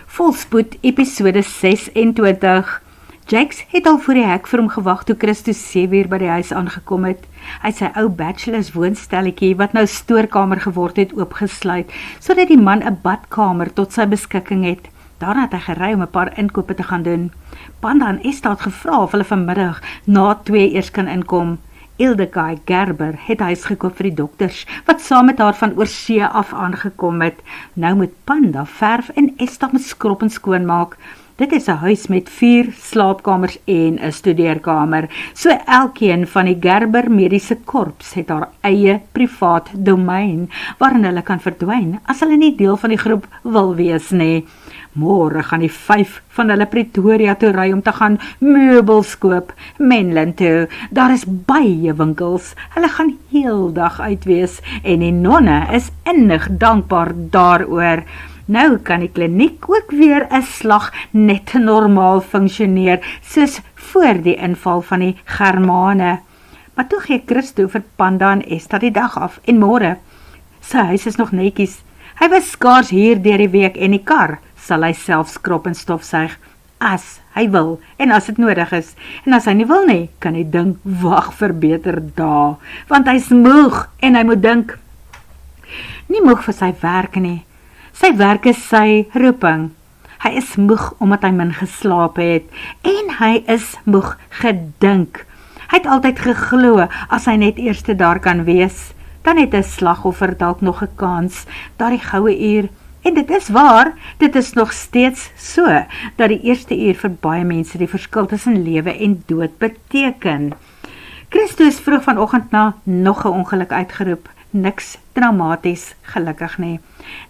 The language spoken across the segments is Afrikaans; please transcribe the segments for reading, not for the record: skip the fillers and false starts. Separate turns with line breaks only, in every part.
Volspoed, episode 26. Jakes het al voor die hek vir hom gewag toe Christus 7 by die huis aangekom het. Hy het sy ou bachelors woonstelletjie, wat nou stoorkamer geword het, oopgesluit, sodat die man 'n badkamer tot sy beskikking het. Daarna het hy gery om 'n paar inkope te gaan doen. Panda en Esther het gevra of hulle vanmiddag na 2 eers kan inkom. Ildekay Gerber het huis gekoop vir die dokters, wat saam met haar van oorsee af aangekom het. Nou moet Panda verf en Esther met skrob en skoonmaak. Dit is 'n huis met 4 slaapkamers en 'n studeerkamer. So elkeen van die Gerber mediese korps het haar eie privaat domein, waarin hulle kan verdwyn, as hulle nie deel van die groep wil wees nie. Môre gaan die 5 van hulle Pretoria toe ry om te gaan meubels koop, Menlyn toe. Daar is baie winkels, hulle gaan heeldag uit wees, en die nonne is innig dankbaar daaroor. Nou kan die kliniek ook weer 'n slag net normaal funksioneer, soos voor die inval van die Germane. Maar toe gee Christo vir Panda en Esther die dag af, en môre, sy huis is nog netjies. Hy was skaars hier deur die week, en die kar sal hy self skrob en stofsuig, as hy wil, en as dit nodig is. En as hy nie wil nie, kan die ding wag vir beter dae, want hy's moeg, en hy moet dink. Nie moeg vir sy werk nie. Sy werk is sy roeping. Hy is moeg omdat hy min geslaap het, en hy is moeg gedink. Hy het altyd geglo, as hy net eerste daar kan wees, dan het 'n slagoffer dalk nog 'n kans, daardie goue uur. En dit is waar, dit is nog steeds so, dat die eerste uur vir baie mense die verskil tussen lewe en dood beteken. Christo is vroeg vanoggend na nog 'n ongeluk uitgeroep. Niks dramaties, gelukkig nie.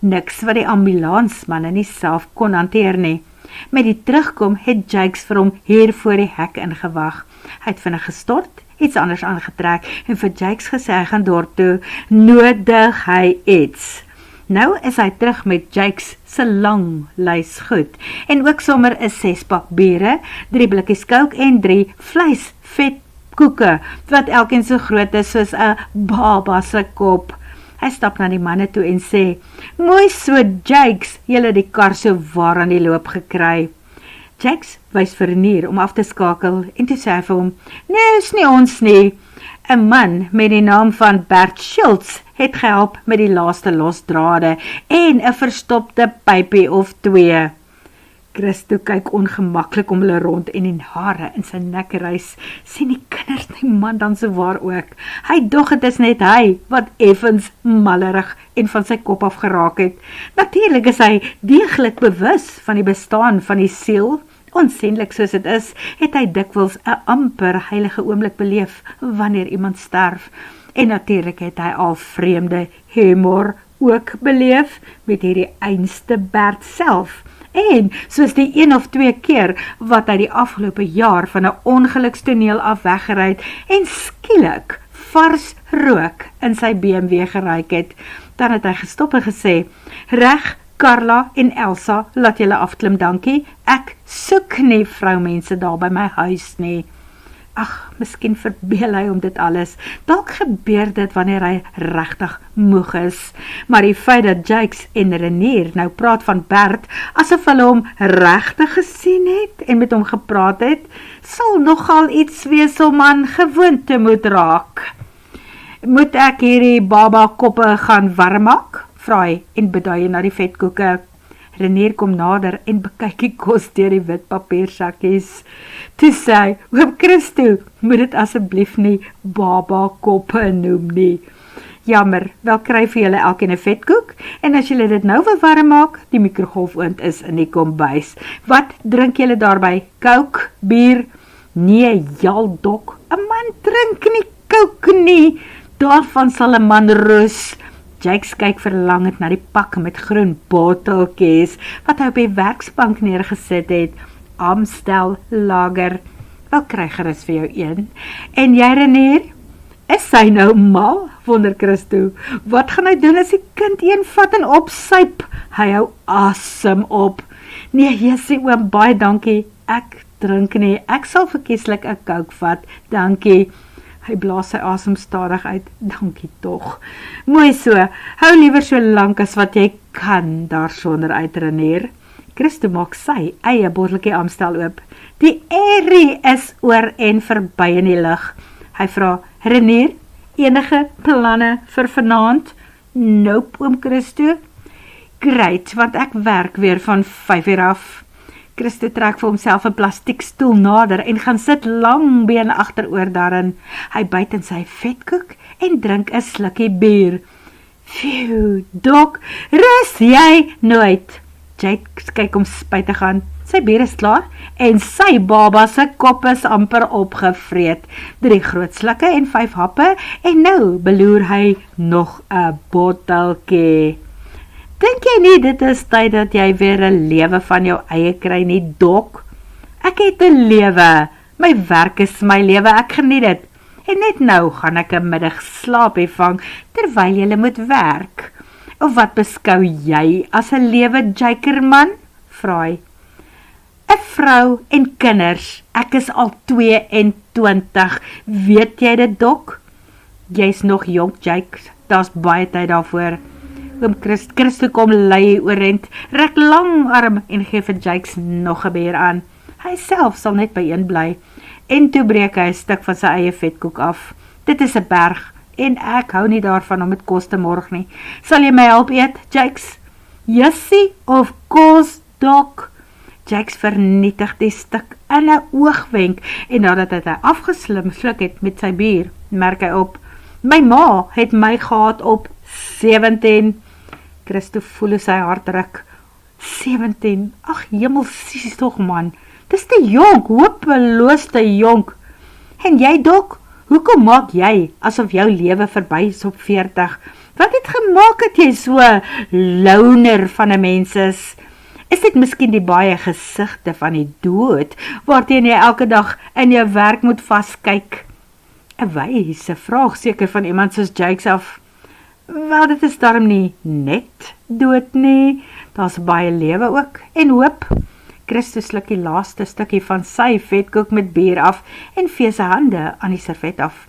Niks wat die ambulansmanne nie self kon hanteer nie. Met die terugkom het Jakes vir hom hier voor die hek ingewag. Hy het vinnig gestort, iets anders aangetrek, en vir Jakes gesê hy gaan dorp toe, nodig hy iets. Nou is hy terug met Jakes se lang lys goed, en ook sommer 'n 6-pak biere, 3 blikkies Coke en 3 vleisvetkoeke, wat elkeen so groot is soos 'n baba se kop. Hy stap na die manne toe en sê, "Mooi so, Jakes, julle het die kar so waar aan die loop gekry." Jakes wys vir Renier om af te skakel, en toe sê hy vir hom, "Nee, is nie ons nie." 'n man met die naam van Bert Schultz het gehelp met die laaste losdrade en 'n verstopte pypie of 2. Christo kyk ongemaklik om hulle rond, en die hare in sy nek reis, sien die kinders die man dan so waar ook. Hy dog het is net hy, wat effens mallerig en van sy kop af geraak het. Natuurlik is hy deeglik bewus van die bestaan van die siel. Onsenlik soos dit is, het hy dikwels 'n amper heilige oomblik beleef wanneer iemand sterf. En natuurlik het hy al vreemde humor ook beleef met hierdie einste Bert self. En soos die 1 of 2 keer wat hy die afgelope jaar van 'n ongelukstoneel af weggery het en skielik vars rook in sy BMW geruik het, dan het hy gestop en gesê, "Reg, Carla en Elsa, laat julle afklim, dankie. Ek soek nie vroumense daar by my huis nie." Ag, miskien verbeel hy om dit alles. Dalk gebeur dit wanneer hy regtig moeg is. Maar die feit dat Jakes en Renier nou praat van Bert, asof hulle hom regtig gesien het en met hom gepraat het, sal nogal iets wees om aan gewoonte moet raak. "Moet ek hierdie baba koppe gaan warm maak?" vra hy en beduie na die vetkoeke. Renier kom nader en bekyk die kos deur die wit papiersakkies. Toe sê hy, "Oom Christo, moet dit asseblief nie baba koppe noem nie." "Jammer, wel kry vir julle elkeen 'n vetkoek, en as julle dit nou wil warm maak, die mikrogolfoond is in die kombuis. Wat drink julle daarby? Coke, bier?" "Nee, jaldok, 'n man drink nie Coke nie. Daarvan sal 'n man rus." Jakes kyk verlangend na die pak met groen botteltjies, wat hy op die werksbank neergesit het. Amstel lager. "Wel kry gerus vir jou een. En jy, Renier? Is sy nou mal?" wonder Christo. "Wat gaan hy doen as die kind een vat en opsuip?" Hy hou asem op. "Nee, jessie oom, baie dankie. Ek drink nie. Ek sal verkieslik 'n Coke vat, dankie." Hy blaas sy asem stadig uit. "Dankie tog. Mooi so, hou liewer so lank as wat jy kan daar sonder uit, Renier." Christo maak sy eie botteltjie Amstel oop. Die airy is oor en verby in die lug. Hy vra, Renier, enige planne vir vanaand? Nope, oom Christo. Great, want ek werk weer van 5 uur af. Christo trek vir homself 'n plastiekstoel nader en gaan sit langbeen agteroor daarin. Hy byt in sy vetkoek en drink 'n slukkie bier. Phew, Dok, rus jy nooit? Jake kyk om spytig aan. Sy bier is klaar en sy baba se kop is amper opgevreet. 3 groot slukke en 5 happe en nou beloer hy nog 'n botteltjie. Dink jy nie dit is tyd dat jy weer 'n lewe van jou eie kry nie, Dok? Ek het 'n lewe. My werk is my lewe, ek geniet dit. En net nou gaan ek 'n middag slaapie vang terwyl jy moet werk. Of wat beskou jy as 'n lewe, Jakerman? Vra hy. 'n Vrou en kinders. Ek is al 22. Weet jy dit, Dok? Jy's nog jonk, Jake. Daar's baie tyd daarvoor. Oom Christo kom lei oorent, rek lang arm en gee vir Jakes nog 'n bier aan. Hy self sal net by een bly. En toe breek hy 'n stuk van sy eie vetkoek af. Dit is 'n berg en ek hou nie daarvan om met kos te morg nie. Sal jy my help eet, Jakes? Jessie, of course, Dok. Jakes vernietig die stuk in 'n oogwenk en nadat hy afgeslim sluk het met sy bier, merk hy op, my ma het my gehad op 17. Christo voel hoe sy hart ruk. 17, ag hemelsies tog man, dis te jonk, hopeloos te jonk. En jy, Dok, hoekom maak jy asof jou lewe verby is op 40? Wat het gemaak dat jy so loner van 'n mens is? Is dit miskien die baie gesigte van die dood, waarteen jy elke dag in jou werk moet vaskyk? 'n wyse vraag seker van iemand soos Jakes af. Wel, dit is daarom nie net dood nie, daar's baie lewe ook, en hoop. Christo sluk die laaste stukkie van sy vetkoek met bier af, en vee sy hande aan die servet af.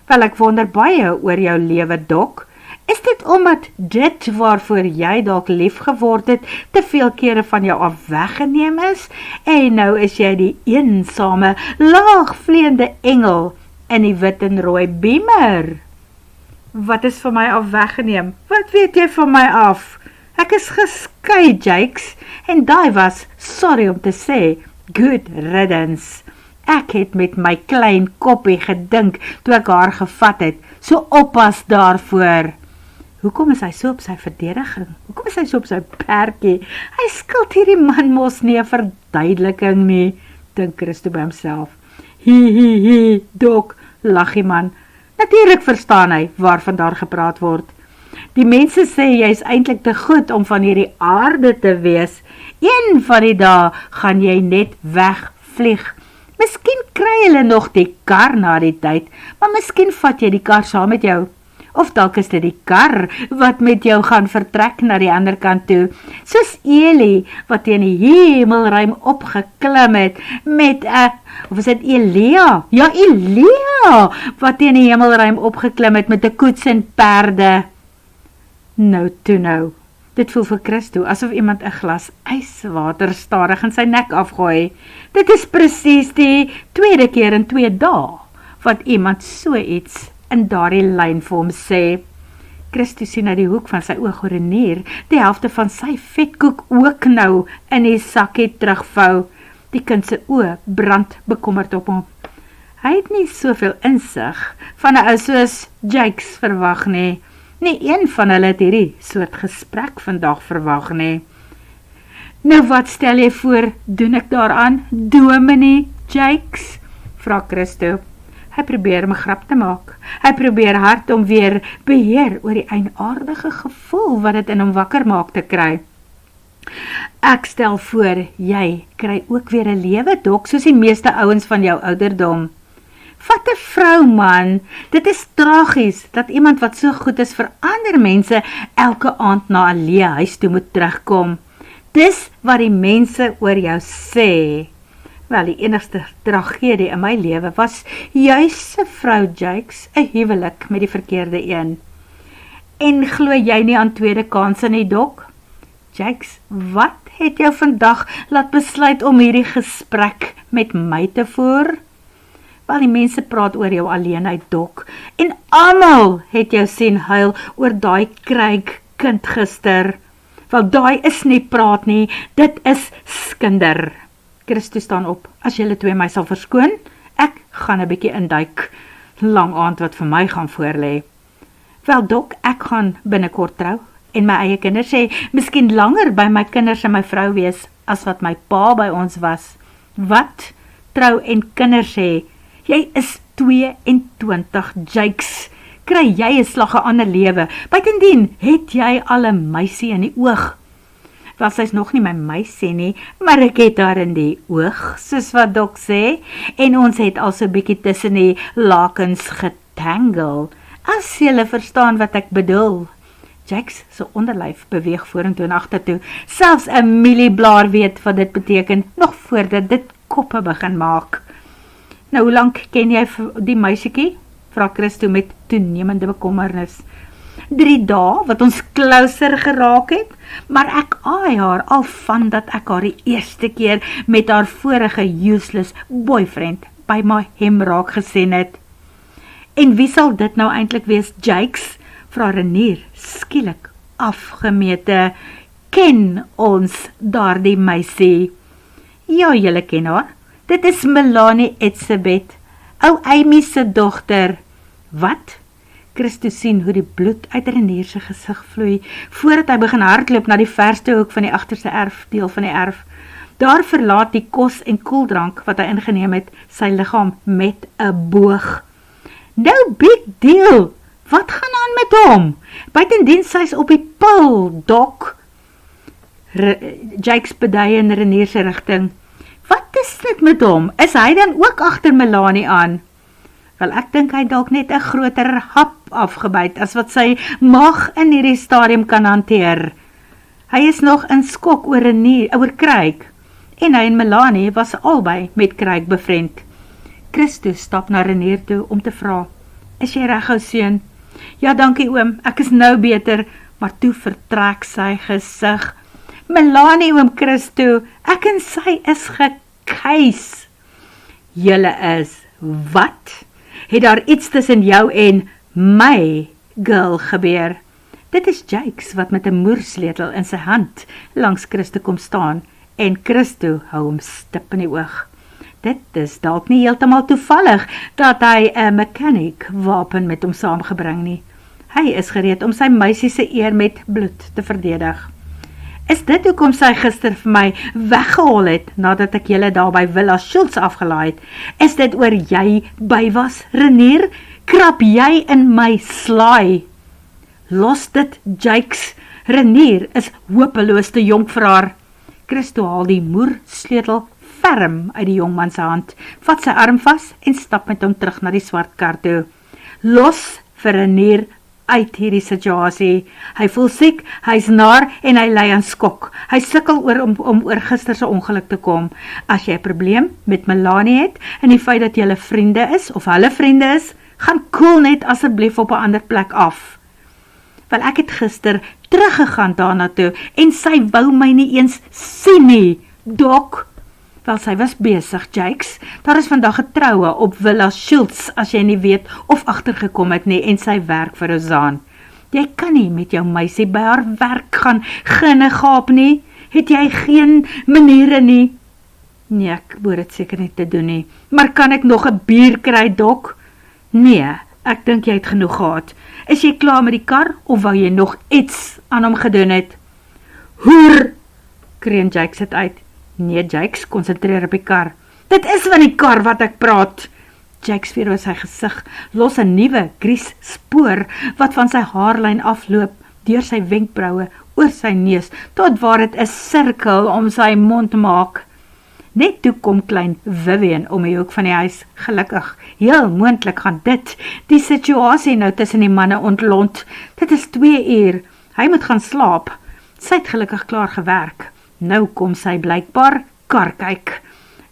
Wel, ek wonder baie oor jou lewe, Dok. Is dit omdat dit waarvoor jy dalk lief geword het, te veel kere van jou af weggeneem is, en nou is jy die eensame, laagvleende engel in die wit en rooi beamer? Wat is van my af weggeneem? Wat weet jy van my af? Ek is geskei, Jakes, en daai was, sorry om te sê, good riddance. Ek het met my klein koppie gedink, toe ek haar gevat het, so oppas daarvoor. Hoekom is hy so op sy verdediging? Hoekom is hy so op sy perkie? Hy skuld hierdie man mos nie 'n verduideliking nie, dink Christo by homself. Hi, Dok, lag die man. Natuurlik verstaan hy waarvan daar gepraat word. Die mense sê jy is eintlik te goed om van hierdie aarde te wees. Een van die dae gaan jy net wegvlieg. Miskien kry hulle nog die kar na die tyd, maar miskien vat jy die kar saam met jou. Of dalk is dit die kar wat met jou gaan vertrek na die ander kant toe, soos Eli wat teen die hemelruim opgeklim het met of is dit Elia? Ja, Elia wat teen die hemelruim opgeklim het met 'n koets en perde. Nou toe nou, dit voel vir Christo asof iemand 'n glas yswater stadig in sy nek afgooi. Dit is presies die tweede keer in 2 dae wat iemand so iets in daardie lyn vir hom sê. Christo sien na die hoek van sy oog hoe Renier die helfte van sy vetkoek ook nou in die sakkie terugvou. Die kind se oë brand bekommerd op hom. Hy het nie soveel insig van 'n ou soos Jakes verwag nie. Nie een van hulle het hierdie soort gesprek vandag verwag nie. Nou wat stel jy voor, doen ek daaraan, Dominee Jakes? Vra Christo. Hy probeer om 'n grap te maak. Hy probeer hard om weer beheer oor die eienaardige gevoel wat dit in hom wakker maak te kry. Ek stel voor, jy kry ook weer 'n lewe, Dok, soos die meeste ouens van jou ouderdom. Vat 'n vrou, man. Dit is tragies dat iemand wat so goed is vir ander mense elke aand na 'n leë huis toe moet terugkom. Dis wat die mense oor jou sê. Wel, die enigste tragedie in my lewe was juis 'n vrou, Jakes, 'n huwelik met die verkeerde een. En glo jy nie aan tweede kanse nie, Dok? Jakes, wat het jou vandag laat besluit om hierdie gesprek met my te voer? Wel, die mense praat oor jou alleenheid, Dok, en almal het jou sien huil oor daai Craig kind gister. Wel, daai is nie praat nie, dit is skinder. Christo staan op, as julle twee my sal verskoon, ek gaan 'n bietjie induik, lang aand wat vir my gaan voorlê. Wel, Dok, ek gaan binnekort trou, en my eie kinders sê, miskien langer by my kinders en my vrou wees, as wat my pa by ons was. Wat? Trou en kinders sê, jy is 22, Jakes, kry jy 'n slag 'n ander lewe, buitendien het jy al 'n meisie in die oog. Wel, sy's nog nie my meisie nie, maar ek het haar in die oog, soos wat Dok sê, en ons het al so bietjie tussen die lakens getangle, as julle verstaan wat ek bedoel. Jakes se onderlyf beweeg vorentoe en agtertoe, selfs 'n mielieblaar weet wat dit beteken, nog voordat dit koppe begin maak. Nou, hoe lank ken jy die meisiekie? Vra Christo met toenemende bekommernis. 3 dae, wat ons closer geraak het, maar ek aai haar al van dat ek haar die eerste keer met haar vorige useless boyfriend by my hemraak gesien het. En wie sal dit nou eintlik wees, Jakes? Vra Renier, skielik afgemete. Ken ons daardie meisie? Ja, julle ken haar. Dit is Melanie Etzebeth, ou Amy se dogter. Wat? Christo sien hoe die bloed uit Renier se gesig vloei, voordat hy begin hardloop na die verste hoek van die agterste deel van die erf. Daar verlaat die kos en koeldrank wat hy ingeneem het, sy liggaam met 'n boog. No big deal, wat gaan aan met hom? Buitendien sy's op die pil, Dok. Jakes bedui in Renier se rigting. Wat is dit met hom? Is hy dan ook agter Melanie aan? Wel, ek dink hy dalk net 'n groter hap afgebyt as wat sy maag in hierdie stadium kan hanteer. Hy is nog in skok oor Craig, en hy en Melanie was albei met Craig bevriend. Christo stap na Renier toe om te vra, is jy reg, ou seun? Ja, dankie oom, ek is nou beter, maar toe vertrek sy gesig. Melanie, oom Christo, ek en sy is gekeis. Julle is, wat? Het daar iets tussen jou en my girl gebeur? Dit is Jakes wat met 'n moersleutel in sy hand langs Christo kom staan, en Christo hou hom stip in die oog. Dit is dalk nie heeltemal toevallig dat hy 'n mechanic wapen met hom saamgebring nie. Hy is gereed om sy meisie se eer met bloed te verdedig. Is dit hoekom sy gister vir my weggehaal het, nadat ek julle daar by Villa Schultz afgelaai het? Is dit oor jy by was, Renier? Krap jy in my slaai? Los dit, Jakes. Renier is hopeloos te jonk vir haar. Christo haal die moersleutel ferm uit die jongman se hand, vat sy arm vas en stap met hom terug na die swart kar toe. Los vir Renier uit hierdie situasie. Hy voel siek, hy's naar en hy ly aan skok. Hy sukkel om oor gister se ongeluk te kom. As jy 'n probleem met Melanie het en die feit dat julle vriende is of hulle vriende is, gaan koel net asseblief op 'n ander plek af. Wel, ek het gister teruggegaan daarna toe en sy wou my nie eens sien nie, Dok. Wel, sy was besig, Jakes. Daar is vandag 'n troue op Villa Schultz, as jy nie weet of agtergekom het nie, en sy werk vir Rozaan. Jy kan nie met jou meisie by haar werk gaan ginne gaap nie. Het jy geen maniere nie? Nee, ek behoort dit seker nie te doen nie. Maar kan ek nog 'n bier kry, Dok? Nee, ek dink jy het genoeg gehad. Is jy klaar met die kar, of wou jy nog iets aan hom gedoen het? Hoer! Kreun Jakes het uit. Nee, Jakes, konsentreer op die kar. Dit is van die kar wat ek praat. Jakes veer oor sy gesig, los 'n nuwe gries spoor wat van sy haarlyn afloop, deur sy wenkbroue, oor sy neus, tot waar dit 'n sirkel om sy mond maak. Net toe kom klein Vivian om die hoek van die huis. Gelukkig, heel moontlik gaan dit die situasie nou tussen die manne ontlont. Dit is 2 uur. Hy moet gaan slaap. Sy het gelukkig klaar gewerk. Nou kom sy blykbaar kar kyk.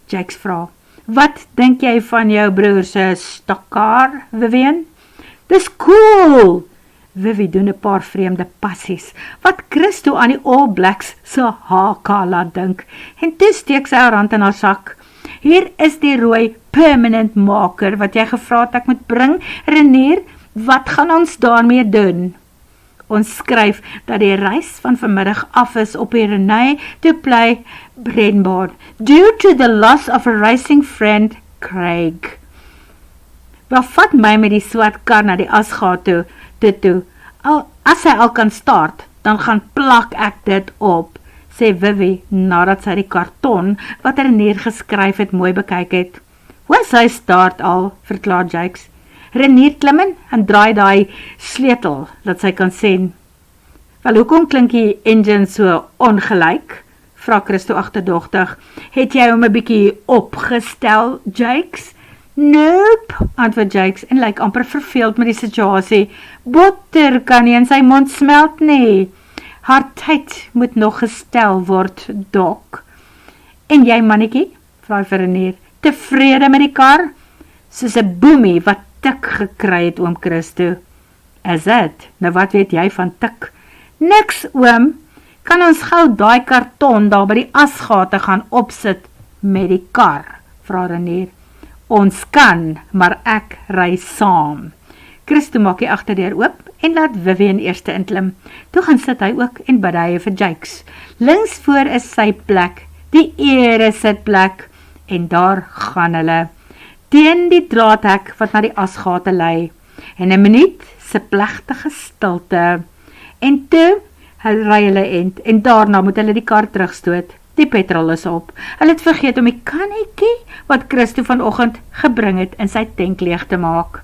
Jakes vra, wat dink jy van jou broer se stakkar, Vivian? Dis cool! Vivi doen 'n paar vreemde passies, wat Christo aan die All Blacks se haka laat dink, en toe steek sy haar hand in haar sak. Hier is die rooi permanent marker wat jy gevra het ek moet bring, Renier, wat gaan ons daarmee doen? Ons skryf dat die reis van vanmiddag af is op die Renee Duplex breinbaan, due to the loss of a racing friend, Craig. Wat vat my met die swart kar na die asgaat toe? As hy al kan start, dan gaan plak ek dit op, sê Vivi, nadat sy die karton, wat Renier geskryf het, mooi bekyk het. Hoe sy start al, verklaar Jakes. Renier klim in en draai die sleutel, dat sy kan sien. Wel, hoekom klink die engine so ongelyk? Vra Christo agterdogtig. Het jy hom 'n bietjie opgestel, Jakes? Nope, antwoord Jakes en lyk amper verveeld met die situasie. Botter kan nie in sy mond smelt nie. Haar tyd moet nog gestel word, Dok. En jy, mannetjie? Vra vir Renier. Tevrede met die kar? Soos 'n boemie wat tik gekry het, oom Christo. Is dit? Nou wat weet jy van tik? Niks, oom. Kan ons gou daai karton daar by die asgate gaan opsit met die kar? Vra Renier. Ons kan, maar ek ry saam. Christo maak die agterdeur oop en laat Vivian eerste inklim. Toe gaan sit hy ook en bid hy vir Jakes. Links voor is sy plek, die ere sitplek, en daar gaan hulle. Teen die draadhek wat na die asgate lei, en 'n minuut se plegtige stilte. En toe ry hulle en daarna moet hulle die kar terugstoot. Die petrol is op. Hulle het vergeet om die kannetjie wat Christo vanoggend gebring het in sy tank leeg te maak.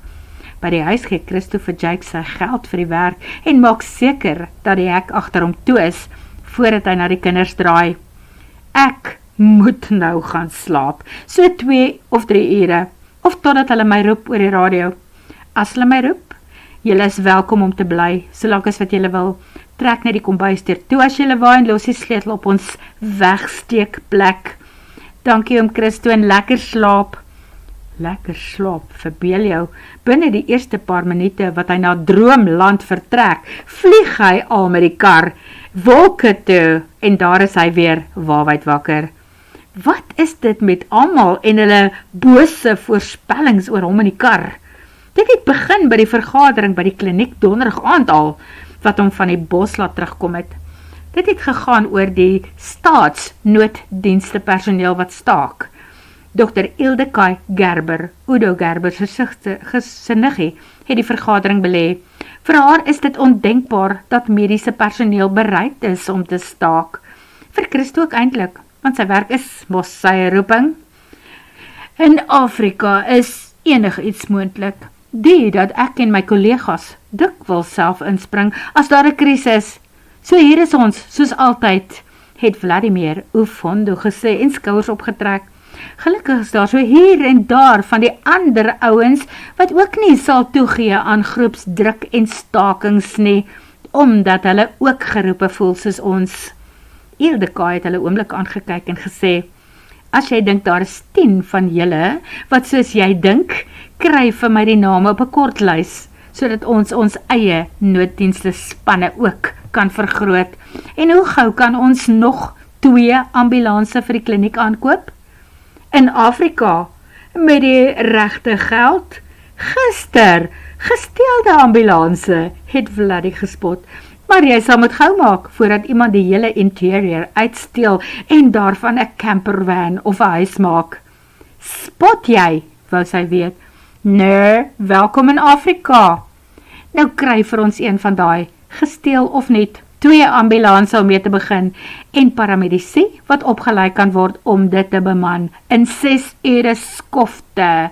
By die huis gee Christo vir Jakes sy geld vir die werk en maak seker dat die hek agter hom toe is voordat hy na die kinders draai. Ek moet nou gaan slaap, so 2 of 3 ure, of totdat hulle my roep oor die radio. As hulle my roep, julle is welkom om te bly, solank as wat julle wil. Trek net die kombuisdeur toe as julle wou en los die sleutel op ons wegsteekplek. Dankie oom Christo en lekker slaap. Lekker slaap, verbeel jou. Binne die eerste paar minute wat hy na Droomland vertrek, vlieg hy al met die kar, wolke toe, en daar is hy weer waawyd wakker. Wat is dit met almal en hulle bose voorspellings oor hom in die kar? Dit het begin by die vergadering by die kliniek donderdag aand al, wat hom van die bos laat terugkom het. Dit het gegaan oor die staatsnooddienste personeel wat staak. Dr. Ildekai Gerber, Udo Gerber se niggie, het die vergadering belê. Vir haar is dit ondenkbaar dat mediese personeel bereid is om te staak. Vir Christo ook eintlik, want sy werk is mos sy roeping. In Afrika is enige iets moontlik. Die dat ek en my kollegas dikwels self inspring as daar 'n krisis. So hier is ons, soos altyd, het Vladimir Ufondo gesê en skouers opgetrek. Gelukkig is daar so hier en daar van die ander ouens wat ook nie sal toegee aan groepsdruk en stakings nie, omdat hulle ook geroepe voel soos ons. Ildekai het hulle oomblik aangekyk en gesê, as jy dink daar is 10 van julle wat soos jy dink, kry vir my die name op 'n kortlys, sodat ons eie nooddienste spanne ook kan vergroot. En hoe gou kan ons nog 2 ambulanse vir die kliniek aankoop? In Afrika, met die regte geld? Gister, gesteelde ambulanse, het Vladdy gespot. Maar jy sal moet gou maak, voordat iemand die hele interieur uitsteel en daarvan 'n campervan of 'n huis maak. Spot jy, wou sy weet. Nee, welkom in Afrika. Nou kry vir ons een van daai, gesteel of niet, 2 ambulanse om mee te begin, en paramedici wat opgeleid kan word om dit te beman, in 6 ure skofte.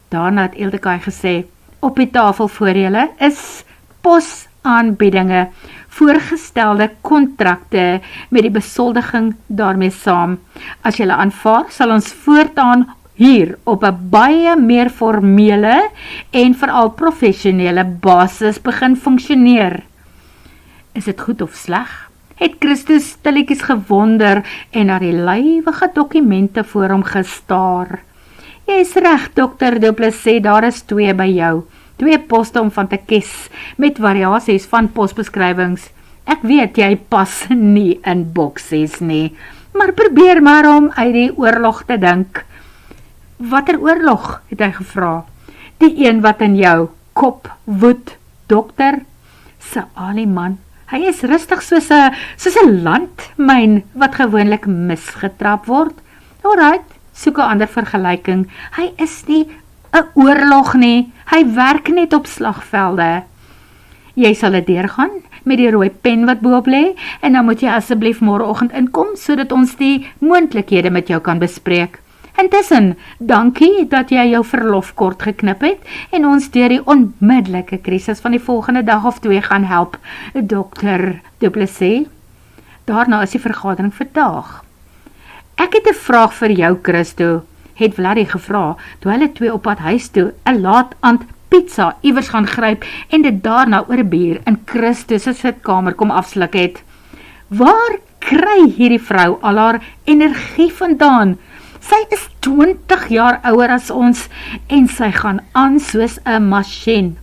Daarna het Ildekai gesê, op die tafel voor julle is posaanbiedinge, voorgestelde kontrakte met die besoldiging daarmee saam. As julle aanvaar, sal ons voortaan hier op 'n baie meer formele en veral professionele basis begin funksioneer. Is dit goed of sleg? Het Christus stilletjies gewonder en na die lywige dokumente voor hom gestaar. Jy is reg, dokter Du Plessis, daar is 2 by jou. 2 poste om van te kies, met variasies van posbeskrywings. Ek weet jy pas nie in boksies nie, maar probeer maar om uit die oorlog te dink. Watter oorlog, het hy gevra. Die een wat in jou kop woed, dokter, se Ali man. Hy is rustig soos 'n landmyn wat gewoonlik misgetrap word. Alright, soek 'n ander vergelyking. Hy is nie 'n oorlog nie, hy werk net op slagvelde. Jy sal dit deurgaan met die rooi pen wat boop lê, en dan moet jy asseblief môreoggend inkom, sodat ons die moontlikhede met jou kan bespreek. Intussen, dankie dat jy jou verlof kort geknip het, en ons deur die onmiddellike krisis van die volgende dag of 2 gaan help, Dr. Du Plessis. Daarna is die vergadering verdaag. Ek het 'n vraag vir jou, Christo, het Vladdy gevra, toe hulle 2 op pad huis toe 'n laat-aand pizza iewers gaan gryp en dit daarna oor 'n bier in Christo se sitkamer kom afsluk het. Waar kry hierdie vrou al haar energie vandaan? Sy is 20 jaar ouer as ons en sy gaan aan soos 'n masjien.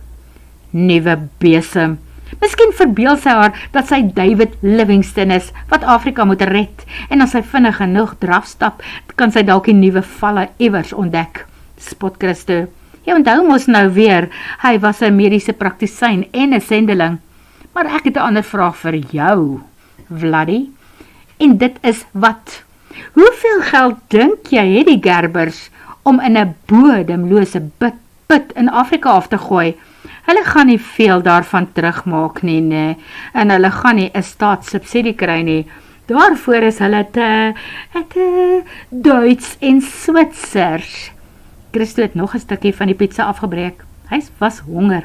Nuwe besem. Miskien verbeel sy haar dat sy David Livingstone is, wat Afrika moet red, en as sy vinnig genoeg drafstap, kan sy dalk die nuwe valle iewers ontdek. Spot Christo. Jy onthou mos nou weer, hy was 'n mediese praktisyn en 'n sendeling. Maar ek het 'n ander vraag vir jou, Vladdy. En dit is wat? Hoeveel geld dink jy het die Gerbers om in 'n bodemlose put in Afrika af te gooi? Hulle gaan nie veel daarvan terugmaak nie, en hulle gaan nie 'n staatssubsidie kry nie. Daarvoor is hulle te Duits en Switsers. Christo het nog 'n stukkie van die pizza afgebreek. Hy was honger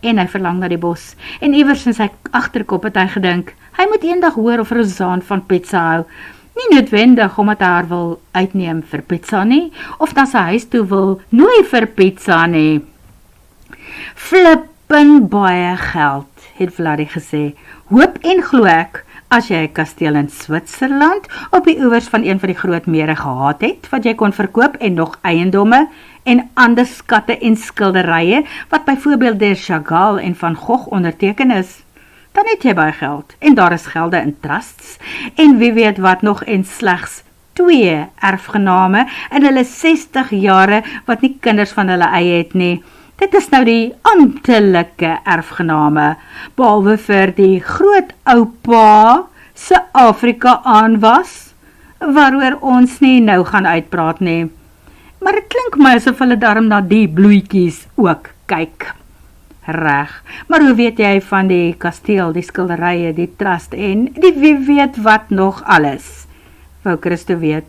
en hy verlang na die bos. En iewers in sy agterkop het hy gedink, hy moet eendag hoor of Rosanne van pizza hou. Nie noodwendig omdat hy haar wil uitneem vir pizza nie, of na sy huis toe wil nooi vir pizza nie. Flippin baie geld, het Vladdy gesê. Hoop en glo ek, as jy 'n kasteel in Switserland op die oewers van een van die groot mere gehad het, wat jy kon verkoop en nog eiendomme en ander skatte en skilderye, wat byvoorbeeld deur Chagall en Van Gogh onderteken is, dan het jy baie geld, en daar is gelde in trusts, en wie weet wat nog, en slegs 2 erfgename in hulle 60 jare, wat nie kinders van hulle eie het nie. Dit is nou die amptelike erfgename, behalwe vir die grootoupa se Afrika aanwas, waaroor ons nie nou gaan uitpraat nie. Maar dit klink my asof hulle daarom na die bloetjies ook kyk. Reg, maar hoe weet jy van die kasteel, die skilderye, die trust en die wie weet wat nog alles? Wou Christo weet.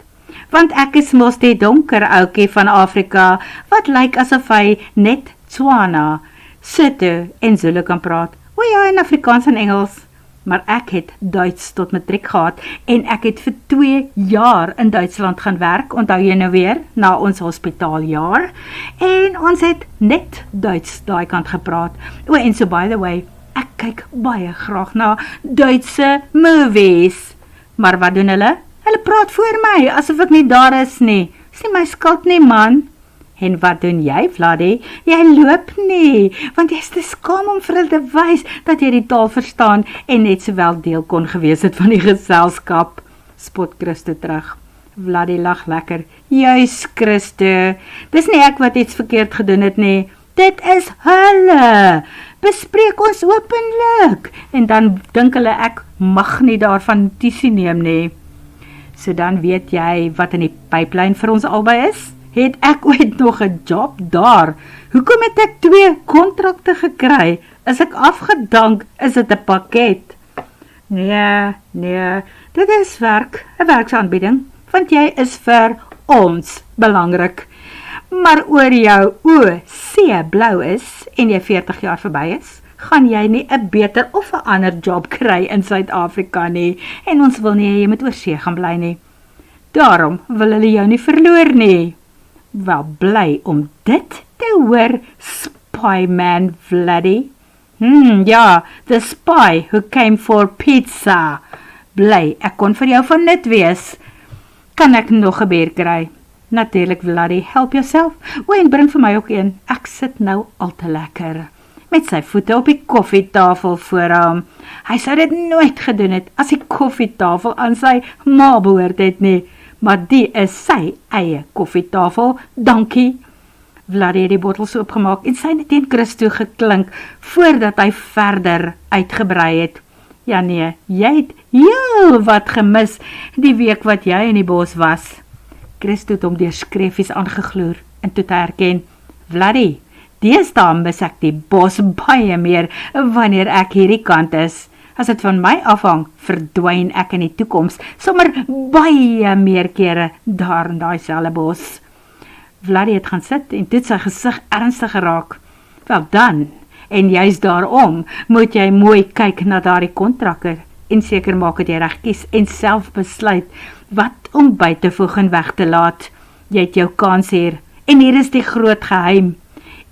Want ek is mos die donker oukie van Afrika, wat lyk asof hy net Tswana, Sotho en Zulu kan praat. O ja, in Afrikaans en Engels. Maar ek het Duits tot matriek gehad, en ek het vir 2 jaar in Duitsland gaan werk, onthou jy nou weer, na ons hospitaaljaar, en ons het net Duits daai kant gepraat. O, en so by the way, ek kyk baie graag na Duitse movies. Maar wat doen hulle? Hulle praat voor my, asof ek nie daar is nie. Is nie my skuld nie, man. En wat doen jy, Vladdy? Jy loop nie, want jy is te skaam om vir hulle te wys dat jy die taal verstaan en net sowel deel kon gewees het van die geselskap. Spot Christo terug. Vladdy lag lekker. Juis, Christo. Dis nie ek wat iets verkeerd gedoen het nie. Dit is hulle. Bespreek ons openlik. En dan dink hulle ek mag nie daarvan notisie neem nie. So dan weet jy wat in die pipeline vir ons albei is? Het ek ooit nog 'n job daar? Hoekom het ek 2 kontrakte gekry? Is ek afgedank? Is dit 'n pakket? Nee, dit is werk, 'n werksaanbieding, want jy is vir ons belangrik. Maar oor jou see blou is en jy 40 jaar verby is, gaan jy nie 'n beter of 'n ander job kry in Suid-Afrika nie, en ons wil nie jy moet oor see gaan bly nie. Daarom wil hulle jou nie verloor nie. Wel bly om dit te hoor, spy man Vladdy. Ja, the spy who came for pizza. Bly, ek kon vir jou van nut wees. Kan ek nog 'n bier kry? Natuurlik, Vladdy, help jouself. O, en bring vir my ook een. Ek sit nou al te lekker. Met sy voete op die koffietafel voor hom. Hy sou dit nooit gedoen het, as die koffietafel aan sy ma behoort het nie. Maar die is sy eie koffietafel, dankie. Vladdy het die bottels oopgemaak en sy het teen Christo geklink, voordat hy verder uitgebrei het. Ja nee, jy het heel wat gemis, die week wat jy in die bos was. Christo het hom deur skreefies aangegloer, en toe te herken, Vladdy, deesdae mis ek die bos baie meer, wanneer ek hierdie kant is. As dit van my afhang, verdwyn ek in die toekoms, sommer baie meer kere daar in daai selfe bos. Vladdy het gaan sit en toe sy gesig ernstig geraak. Wel dan, en juist daarom, moet jy mooi kyk na daardie kontrakker en seker maak dat jy reg kies en self besluit wat om by te voeg en weg te laat. Jy het jou kans hier, en hier is die groot geheim.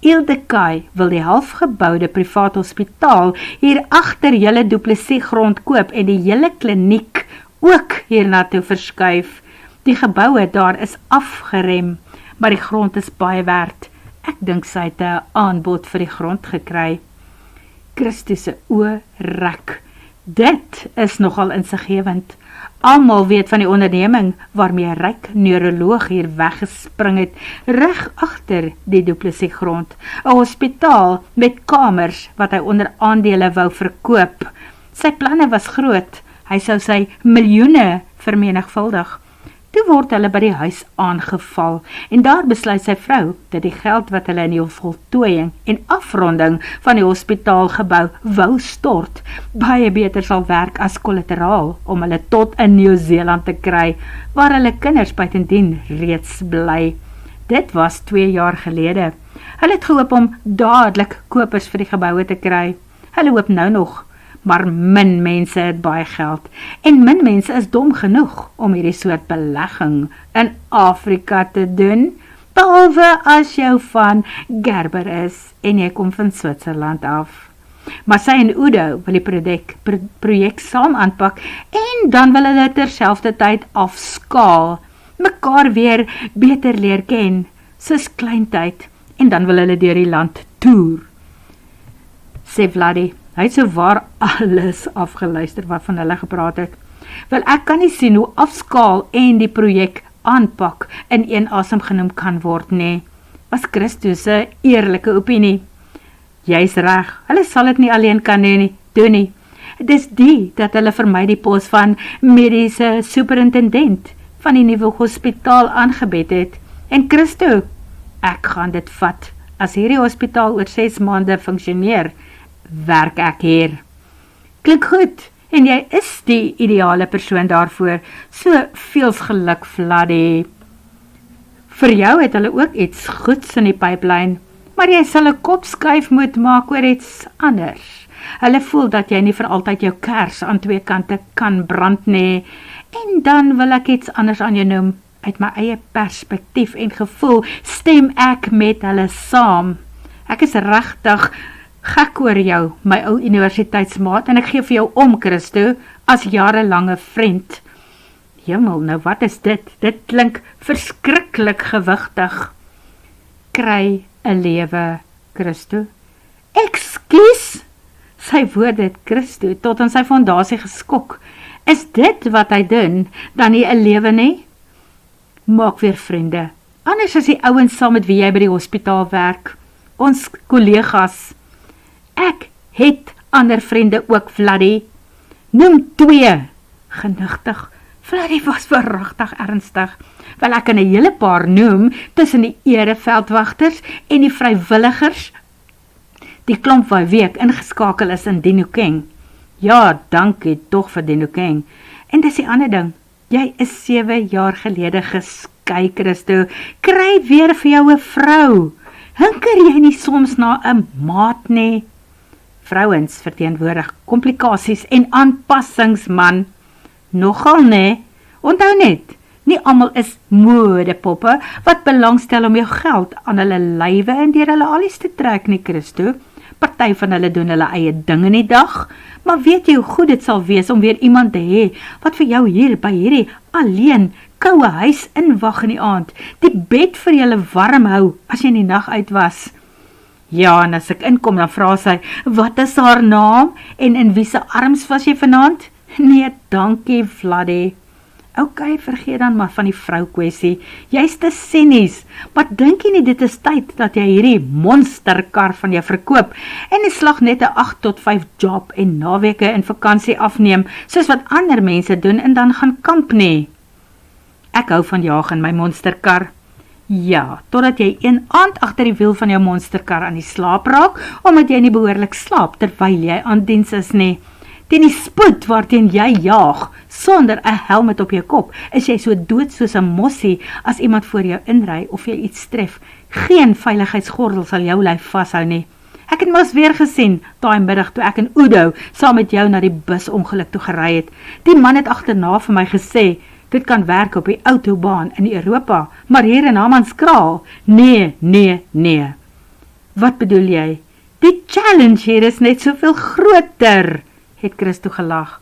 Ildekay wil die halfgebouwde privaat hospitaal hier agter julle Du Plessis grond koop en die hele kliniek ook hiernaartoe verskuif. Die geboue daar is afgerem, maar die grond is baie werd. Ek dink sy het 'n aanbod vir die grond gekry. Christus se oë rek. Dit is nogal insiggewend. Almal weet van die onderneming waarmee 'n ryk neuroloog hier weggespring het, reg agter die Du Plessis grond. 'n Hospitaal met kamers wat hy onder aandele wou verkoop. Sy planne was groot. Hy sou sy miljoene vermenigvuldig. Toe word hulle by die huis aangeval en daar besluit sy vrou dat die geld wat hulle in die voltooiing en afronding van die hospitaalgebou wou stort, baie beter sal werk as kollateraal om hulle tot in Nieu-Seeland te kry, waar hulle kinders buitendien reeds bly. Dit was 2 jaar gelede. Hulle het gehoop om dadelik kopers vir die geboue te kry. Hulle hoop nou nog, maar min mense het baie geld, en min mense is dom genoeg om hierdie soort belegging in Afrika te doen, behalwe as jou van Gerber is, en jy kom van Switserland af. Maar sy en Udo wil die projek saam aanpak, en dan wil hulle terselfdertyd afskaal, mekaar weer beter leer ken, soos kleintyd, en dan wil hulle deur die land toer. Sê Vladdy, hy het so waar alles afgeluister wat van hulle gepraat het. Wel, ek kan nie sien hoe afskaal en die projek aanpak in een asem genoem kan word nie. Was Christus se eerlike opinie. Jy's reg, hulle sal dit nie alleen kan doen nie. Dis die dat hulle vir my die pos van mediese superintendent van die nuwe hospitaal aangebed het. En Christo, ek gaan dit vat. As hierdie hospitaal oor 6 maande funksioneer, werk ek hier. Klink goed, en jy is die ideale persoon daarvoor. So veels geluk, Vladdy. Vir jou het hulle ook iets goeds in die pipeline, maar jy sal 'n kop skuif moet maak oor iets anders. Hulle voel dat jy nie vir altyd jou kers aan 2 kante kan brand nie, en dan wil ek iets anders aan jou noem. Uit my eie perspektief en gevoel stem ek met hulle saam. Ek is regtig gek oor jou, my ou universiteitsmaat, en ek gee vir jou om, Christo, as jarelange vriend. Hemel, nou wat is dit? Dit klink verskriklik gewigtig. Kry 'n lewe, Christo. Ekskuus, sy woorde het Christo tot aan sy fondasie geskok. Is dit wat hy doen, dan nie 'n lewe nie? Maak weer vriende, anders as die ouens saam met wie jy by die hospitaal werk, ons kollegas. Ek het ander vriende ook, Vladdy. Noem 2. Genigtig. Vladdy was verragtig ernstig. Wel, ek kan 'n hele paar noem, tussen die ereveldwagters en die vrywilligers, die klomp wat week ingeskakel is in Dinokeng. Ja, dankie tog vir Dinokeng. En dis die ander ding, jy is 7 jaar gelede geskei, Christo. Kry weer vir jou 'n vrou. Hinker jy nie soms na 'n maat nie? Vrouens verteenwoordig komplikasies en aanpassings, man. Nogal nee, onthou net, nie almal is modepoppe wat belangstel om jou geld aan hulle lywe en deur hulle alies te trek nie, Christo. Party van hulle doen hulle eie ding in die dag, maar weet jy hoe goed dit sal wees om weer iemand te hê wat vir jou hier by hierdie alleen koue huis inwag in die aand, die bed vir julle warm hou as jy in die nag uit was. Ja, en as ek inkom, dan vra sy, wat is haar naam en in wie se arms was jy vanaand? Nee, dankie Vladdy. Ok, vergeet dan maar van die vrou kwessie. Jy's te sinies, maar dink jy nie dit is tyd dat jy hierdie monsterkar van jou verkoop en die slag net 'n 8 tot 5 job en naweke in vakansie afneem, soos wat ander mense doen en dan gaan kamp nie? Ek hou van jaag in my monsterkar. Ja, totdat jy een aand agter die wiel van jou monsterkar aan die slaap raak, omdat jy nie behoorlik slaap terwyl jy aan diens is nie. Teen die spoed waarteen jy jaag, sonder 'n helmet op jou kop, is jy so dood soos 'n mossie as iemand voor jou inry of jy iets tref. Geen veiligheidsgordel sal jou lyf vashou nie. Ek het mos weer gesien, daai middag toe ek in Udo saam met jou na die busongeluk toe gery het. Die man het agterna vir my gesê, dit kan werk op die autobaan in Europa, maar hier in Hammanskraal, nee. Wat bedoel jy? Die challenge hier is net soveel groter, het Christo gelag.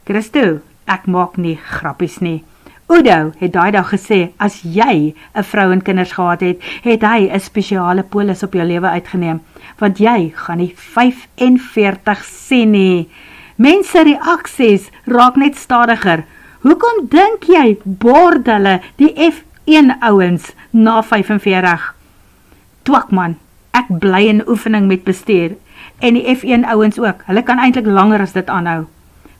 Christo, ek maak nie grappies nie. Udo het daai dag gesê, as jy 'n vrou en kinders gehad het, het hy 'n spesiale polis op jou lewe uitgeneem, want jy gaan nie 45 sien nie. Mense reaksies raak net stadiger. Hoekom dink jy bord hulle die F1 ouens na 45? Twak man, ek bly in oefening met bestuur, en die F1 ouens ook, hulle kan eintlik langer as dit aanhou.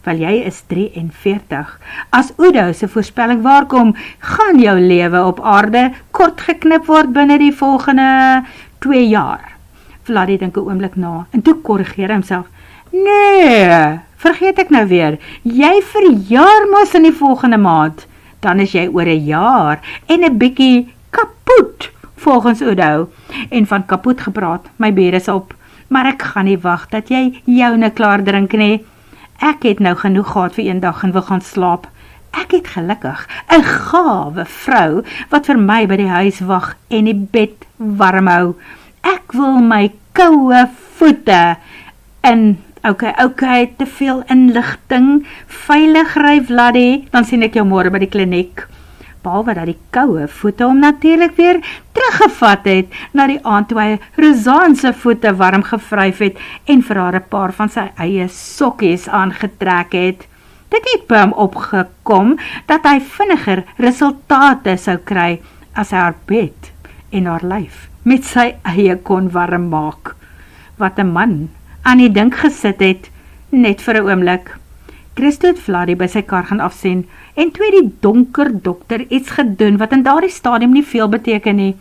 Wel jy is 43. As Udo se voorspelling waarkom, gaan jou lewe op aarde kort geknip word binne die volgende 2 jaar. Vladdy dink 'n oomblik na, en toe korrigeer homself. Nee, vergeet ek nou weer, jy verjaar mos in die volgende maand, dan is jy oor 'n jaar, en 'n bietjie kapot, volgens Udo, en van kapot gepraat, my bier is op, maar ek gaan nie wag dat jy joune klaar drink nie. Ek het nou genoeg gehad vir een dag en wil gaan slaap. Ek het gelukkig 'n gawe vrou wat vir my by die huis wag en die bed warm hou. Ek wil my koue voete in, okay, te veel inligting, veilig ry Vladdy, dan sien ek jou môre by die kliniek. Behalwe dat die koue voete hom natuurlik weer teruggevat het na die aand toe hy Rozaan se voete warm gevryf het en vir haar 'n paar van sy eie sokkies aangetrek het. Dit het by hom opgekom dat hy vinniger resultate sou kry as hy haar bed en haar lyf met sy eie kon warm maak. Wat 'n man aan die dink gesit het, net vir 'n oomblik. Christo het Vladdy by sy kar gaan afsien, en toe die donker dokter iets gedoen wat in daardie stadium nie veel beteken nie.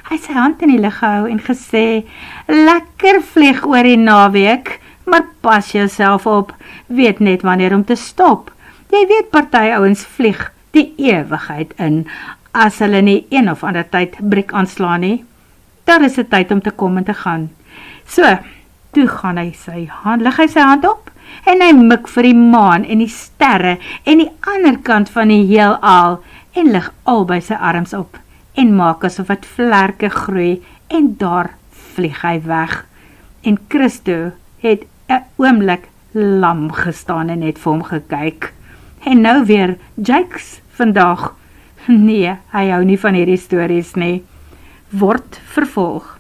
Hy het sy hand in die lug gehou en gesê, lekker vlieg oor die naweek, maar pas jouself op, weet net wanneer om te stop. Jy weet party ouens vlieg die ewigheid in, as hulle nie een of ander tyd breek aanslaan nie. Daar is 'n tyd om te kom en te gaan. So, toe gaan lig hy sy hand op, en hy mik vir die maan en die sterre en die ander kant van die heelal en lig albei sy arms op en maak asof het vlerke groei en daar vlieg hy weg. En Christo het 'n oomblik lam gestaan en net vir hom gekyk. En nou weer Jakes vandag. Nee, hy hou nie van hierdie stories nie. Word vervolg.